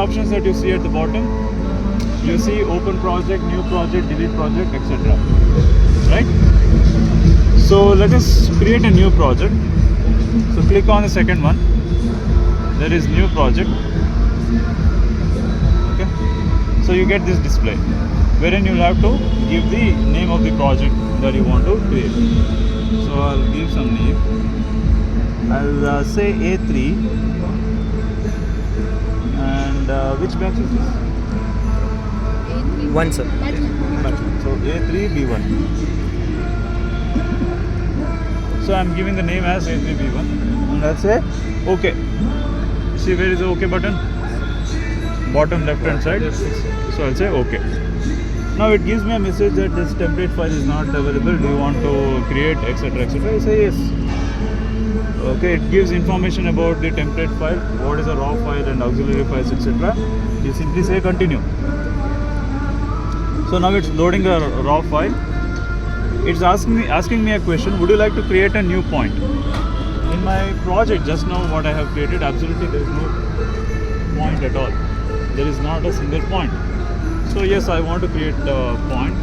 options that you see at the bottom, you see open project, new project, delete project, etc. Right? So let us create a new project. So click on the second one. There is new project. Okay. So you get this display, wherein you'll have to give the name of the project that you want to create. So I'll give some name. I'll say A3, and which batch is this? One, sir. So A3B1. So I'm giving the name as A3B1, and I'll say OK. See where is the OK button? Bottom left hand side. So I'll say OK. Now it gives me a message that this template file is not available. Do you want to create, etc., etc.? I say yes. Okay, it gives information about the template file, what is a raw file and auxiliary files, etc. You simply say continue. So now it's loading a raw file. It's asking me a question. Would you like to create a new point? In my project just now, what I have created, absolutely there is no point at all. There is not a single point. So yes, I want to create a point.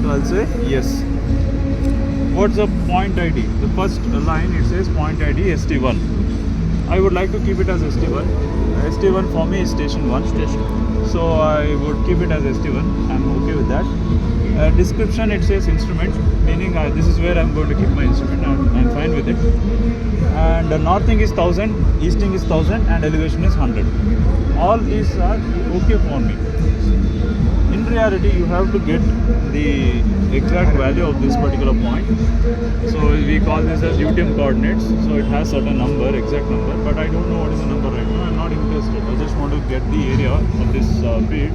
So I'll say yes. What's the point ID? The first line, it says point ID ST1. I would like to keep it as ST1. ST1 for me is station 1. So I would keep it as ST1. I'm okay with that. Description, it says instrument, meaning this is where I'm going to keep my instrument. I'm fine with it. And northing is 1000, easting is 1000, and elevation is 100. All these are okay for me. In reality, you have to get the exact value of this particular point. So we call this as UTM coordinates. So it has certain number, exact number, but I don't know what is the number right now. I'm not interested. I just want to get the area of this field.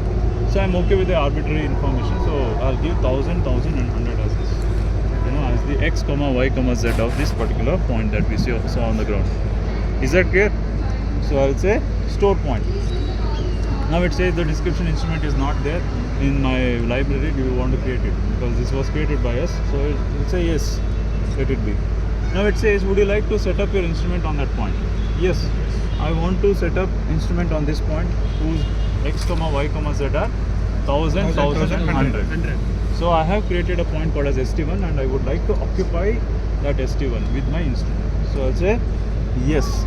So I'm okay with the arbitrary information. So I'll give 1000, 1000 and 100 as this. As the x, y, z of this particular point that we saw on the ground. Is that clear? So I'll say store point. Now it says the description instrument is not there in my library. Do you want to create it? Because this was created by us. So it'll say yes, let it be. Now it says, would you like to set up your instrument on that point? Yes, I want to set up instrument on this point whose x, y, z are 1000, 1000 and 100. So I have created a point called as ST1, and I would like to occupy that ST1 with my instrument. So I'll say yes.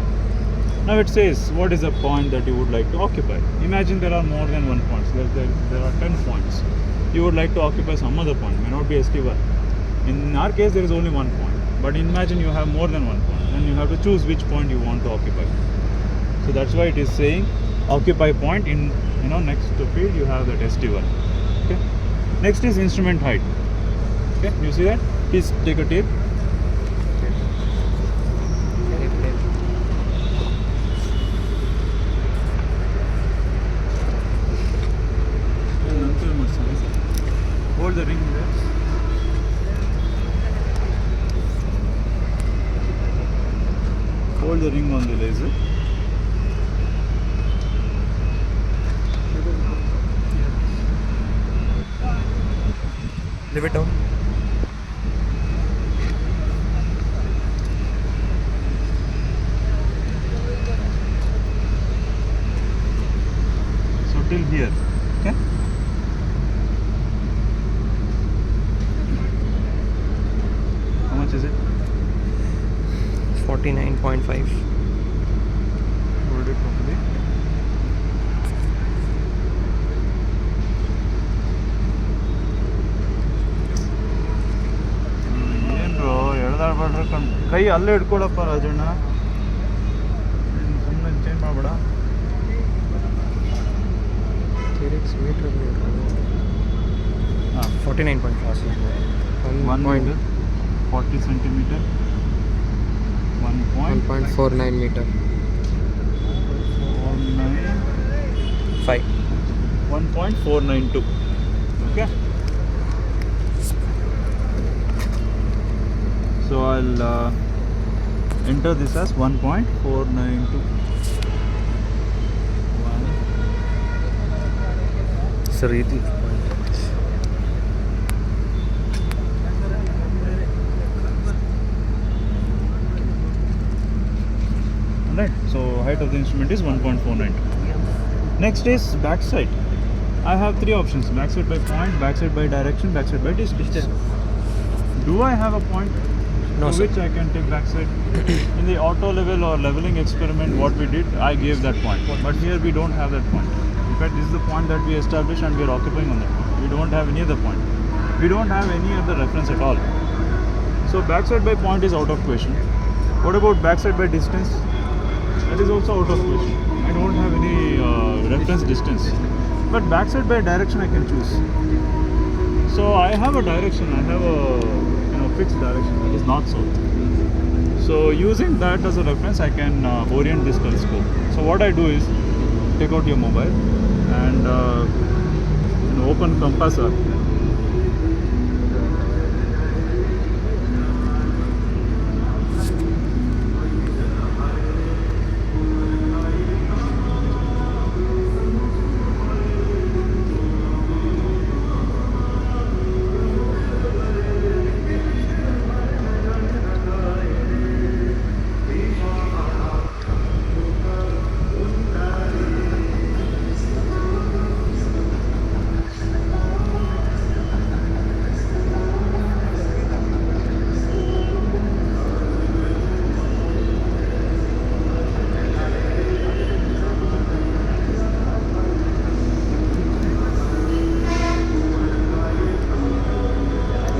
Now it says, what is the point that you would like to occupy? Imagine there are more than one points. There are 10 points. You would like to occupy some other point, may not be ST1. In our case, there is only one point. But imagine you have more than one point, and you have to choose which point you want to occupy. So that's why it is saying occupy point. In next to field you have that ST1. Okay. Next is instrument height. Okay, you see that? Please take a tape. Hold the ring there. Hold the ring on the laser. Leave it down. So till here. Okay. How much is it? 49.5. Hold it properly. ಕೈ ಅಲ್ಲೇ ಇಟ್ಕೊಳಪ್ಪ ರಾಜಣ್ಣ, ಸುಮ್ಮನೆ change ಮಾಡಬೇಡ. ಹಾಂ 49.5. 1.40 centimeter. 1.49 meter. 1.492. Okay. So I'll enter this as 1.492. Sir, it is. Alright. So height of the instrument is 1.492. Next is backside. I have three options: backside by point, backside by direction, backside by distance. Do I have a point No, to sir. which I can take backside? In the auto level or leveling experiment, what we did, I gave that point. But here we don't have that point. In fact, this is the point that we established and we are occupying on that point. We don't have any other point. We don't have any other reference at all. So backside by point is out of question. What about backside by distance? That is also out of question. I don't have any reference distance. But backside by direction I can choose. So I have a direction. I have a fixed direction. That is north south. So using that as a reference, I can orient this telescope. So what I do is take out your mobile and open compass app.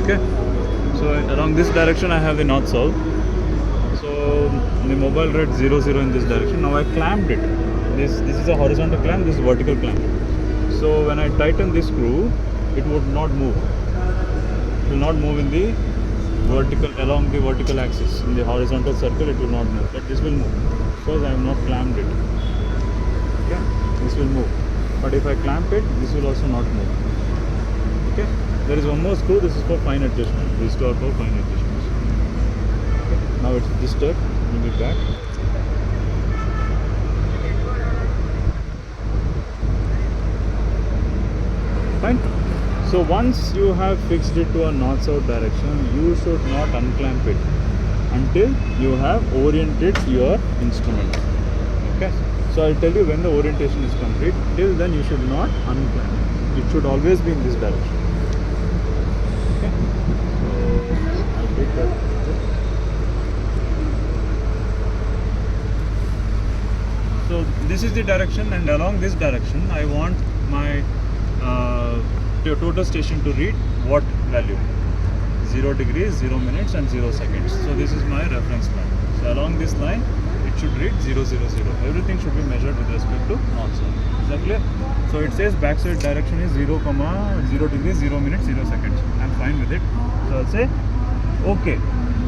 Okay, so along this direction I have the north south. So the mobile read 0 0 in this direction. Now I clamped it. This is a horizontal clamp, this is vertical clamp. So when I tighten this screw, it would not move. It will not move in the vertical, along the vertical axis. In the horizontal circle it will not move, but this will move because I have not clamped it. Okay, this will move, but if I clamp it, this will also not move. Okay, there is one more screw. This is for fine adjustment. These two are for fine adjustments. Okay. Now it's disturbed. Bring it back. Fine. So once you have fixed it to a north-south direction, you should not unclamp it until you have oriented your instrument. Okay. So I'll tell you when the orientation is complete. Till then you should not unclamp. It should always be in this direction. Okay. So I'll take that. So this is the direction, and along this direction I want my total station to read what value? 0 degrees, 0 minutes and 0 seconds. So this is my reference line. So along this line it should read 0 0 0. Everything should be measured with respect to north-south. Is that clear? So it says backside direction is 0, 0 degrees, 0 minutes, 0 seconds. I'm fine with it. So I'll say okay.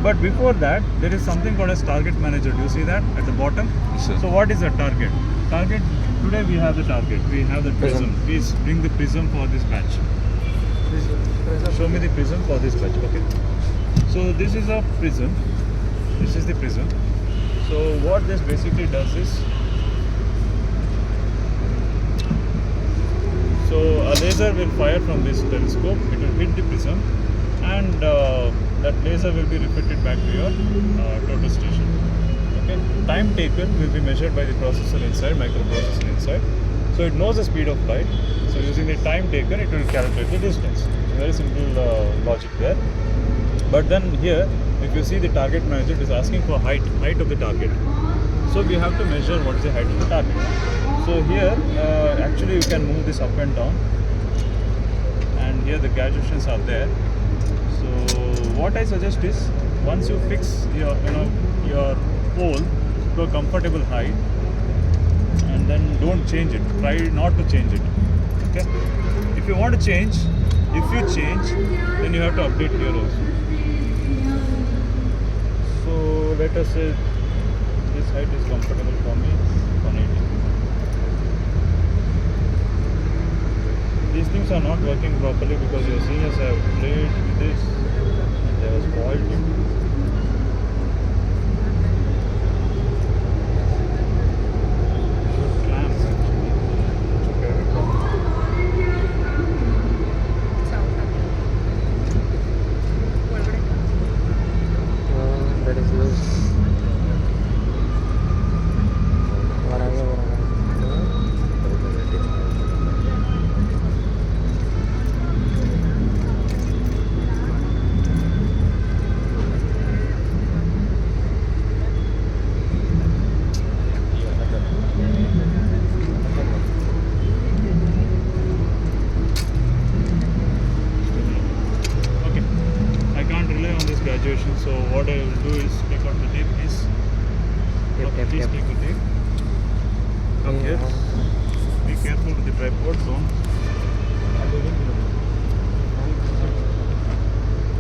But before that, there is something called as target manager. Do you see that at the bottom? Yes, sir. So what is a target? Target, today we have the target. We have the prism. Please bring the prism for this batch. Show me the prism for this batch. Okay. So this is a prism. This is the prism. So what this basically does is, so a laser will fire from this telescope. It will hit the prism, and that laser will be reflected back to your total station. Okay. Time taken will be measured by the processor inside, microprocessor inside. So it knows the speed of light. So using the time taken, it will calculate the distance. Very simple logic there. But then here, if you see the target manager, it is asking for height of the target. So we have to measure what is the height of the target. So here, actually you can move this up and down, and here the graduations are there. So what I suggest is, once you fix your pole to a comfortable height, and then don't change it. Try not to change it. Okay. If you want to change, then you have to update here also. So let us say this height is comfortable for me, 180. These things are not working properly because your seniors have played with this and they have spoiled it. Clamps actually. Okay. That is loose. here. Be careful with the tripod, don't.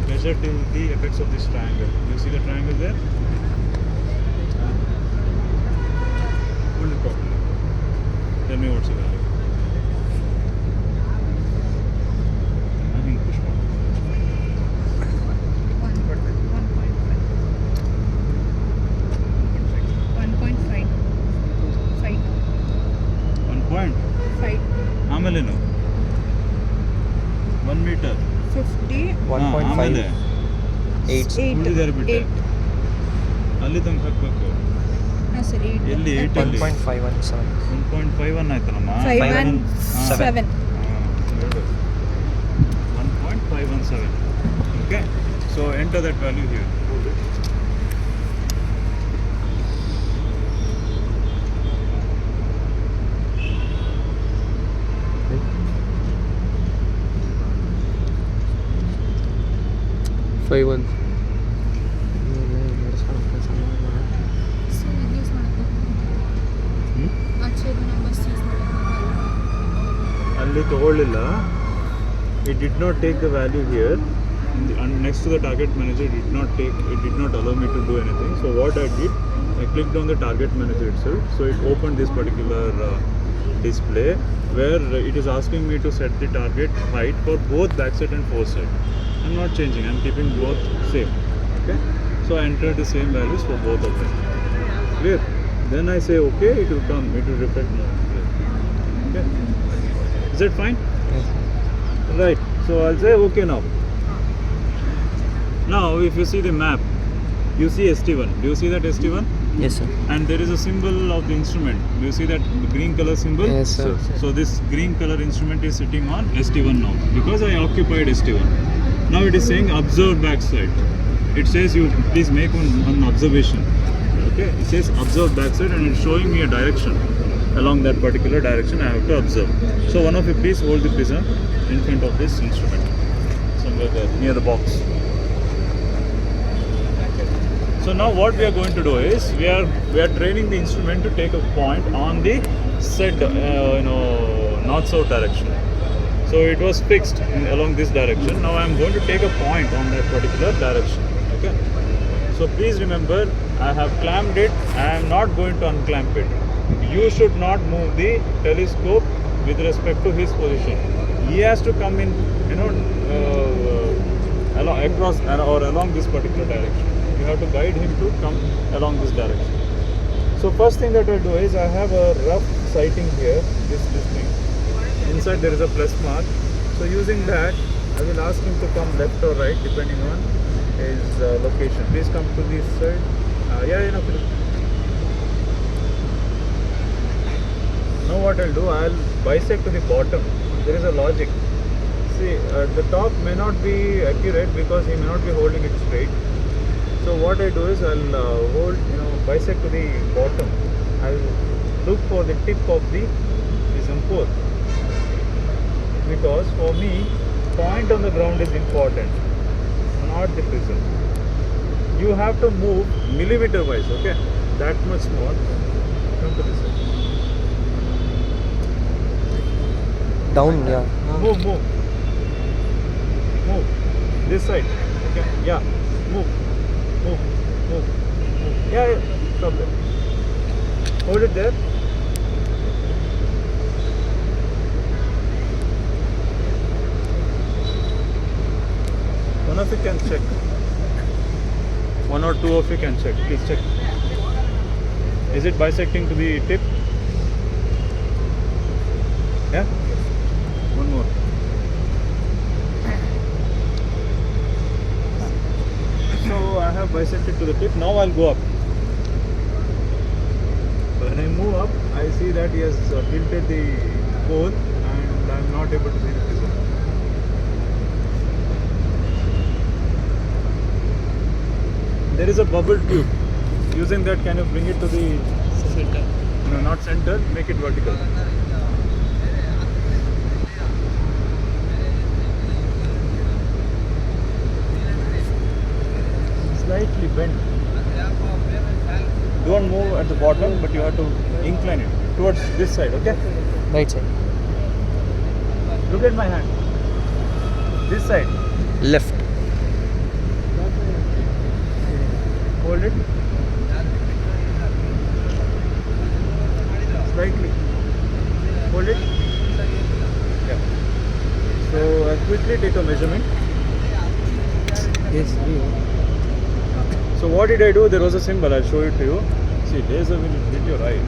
Measure till the apex of this triangle. You see the triangle there? Hold it properly. Tell me what's the value. I think push one. 1.5. 1 point. 5. ಆಮೇಲೆ 1 meter. 50. 1.5. 8. 8. ಉಳಿದಿದ್ದಾರೆ ಬಿಟ್ಟೆ. 8. ಅಲ್ಲಿ ತನಕ ಹಾಕ್ಬೇಕು. ಹಾಂ sir 8. ಎಲ್ಲಿ 8 ಅಲ್ಲಿ 1.517. 1.51 ಆಯ್ತಲ್ಲಮ್ಮ. 517. 1.517. Okay, so enter that value here. Hold it. Five one. So use ಮಾಡ್ಕೊ ಆಚೆ ನಂಬರ್ಸ್ ಯೂಸ್ ಮಾಡ್ಕೊ ಅಲ್ಲಿ ತಗೊಳ್ಳಿಲ್ಲ. It did not take the value here. And next to the target manager, it did not allow me to do anything. So what I did, I clicked on the target manager itself. So it opened this particular display where it is asking me to set the target height for both backside and foresight. I'm not changing. I'm keeping both same. Okay. So I entered the same values for both of them. Clear? Then I say okay. It will come. It will reflect more. Okay. Is that fine? Right. So I'll say okay now. Now if you see the map, you see ST1. Do you see that ST1? Yes, sir. And there is a symbol of the instrument. Do you see that green color symbol? Yes, sir. So this green color instrument is sitting on ST1 now because I occupied ST1. Now it is saying observe backside. It says you please make one observation. Okay. It says observe backside and it's showing me a direction. Along that particular direction I have to observe. So one of you please hold the prism in front of this instrument. Somewhere there near the box. So now what we are going to do is we are training the instrument to take a point on the said north-south direction. So it was fixed along this direction. Now I am going to take a point on that particular direction. Okay. So please remember, I have clamped it. I am not going to unclamp it. You should not move the telescope with respect to his position. He has to come in, across or along this particular direction. You have to guide him to come along this direction. So first thing that I do is I have a rough sighting here, this thing. Inside there is a plus mark. So using that, I will ask him to come left or right depending on his location. Please come to this side. Now what I'll do, I'll bisect to the bottom. There is a logic. See, the top may not be accurate because he may not be holding it straight. So what I do is I'll bisect to the bottom. I'll look for the tip of the prism pole. Because for me, point on the ground is important, not the prism. You have to move millimeter wise, okay? That much more. Come to this side. Down, yeah. Move. This side. Okay. Yeah. Move. Yeah. Stop there. Hold it there. One of you can check. One or two of you can check. Please check. Is it bisecting to the tip? Yeah? One more. So I have bisected to the tip. Now I'll go up. When I move up, I see that he has tilted the pole and I'm not able to see the prism. There is a bubble tube. Using that, can you bring it to the center? No, not center. Make it vertical. Slightly bend. Don't move at the bottom, but you have to incline it. towards this side, okay? Right side. Look at my hand. This side. Left. Hold it. Slightly. Hold it. Yeah. So I'll quickly take a measurement. Yes. So what did I do? There was a symbol. I'll show it to you. See, laser will hit your eye.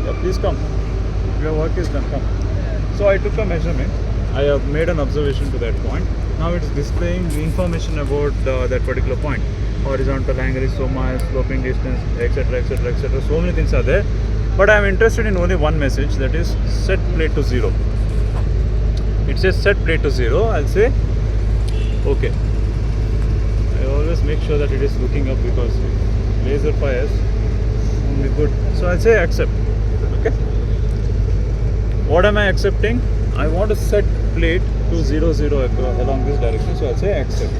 Yeah, please come. Your work is done. Come. So I took a measurement. I have made an observation to that point. Now it's displaying the information about that particular point. Horizontal angle is so much, sloping distance, etc., etc., etc. So many things are there. But I am interested in only one message, that is set plate to 0. It says set plate to 0. I'll say okay. I always make sure that it is looking up, because if laser fires won't be good. So I'll say accept. Okay. What am I accepting? I want to set plate to 0, 0 along this direction. So I'll say accept.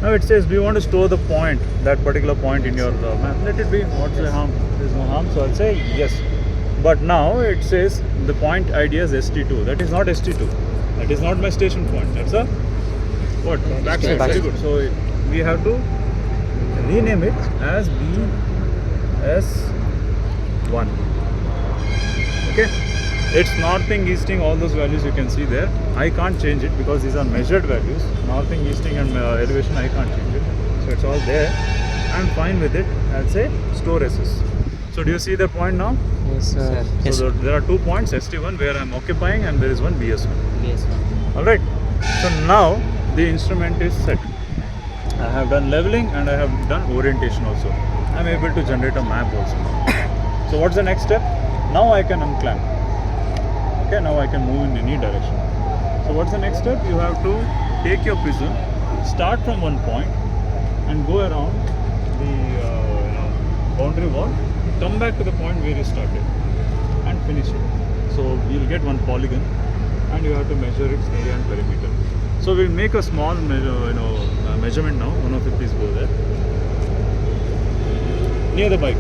Now it says, do you want to store the point, that particular point in your map? Let it be. What's the harm? There's no harm. So I'll say yes. But now it says the point ID is ST2. That is not ST2. That is not my station point. That's a what? Backside. Very good. So we have to rename it as BS1. Okay. It's northing, easting, all those values you can see there. I can't change it because these are measured values. Northing, easting and elevation, I can't change it. So it's all there. I'm fine with it. I'll say store SS. So do you see the point now? Yes, sir. So there are 2 points, ST1 where I'm occupying, and there is one BS1. Yes, sir. Alright. So now the instrument is set. I have done leveling and I have done orientation also. I'm able to generate a map also. So what's the next step? Now I can unclamp. Okay, now I can move in any direction. So what's the next step? You have to take your prism, start from one point and go around the boundary wall, come back to the point where you started and finish it. So you'll get one polygon and you have to measure its area and perimeter. So we'll make a small measurement now. One of it, please go there. Near the bike.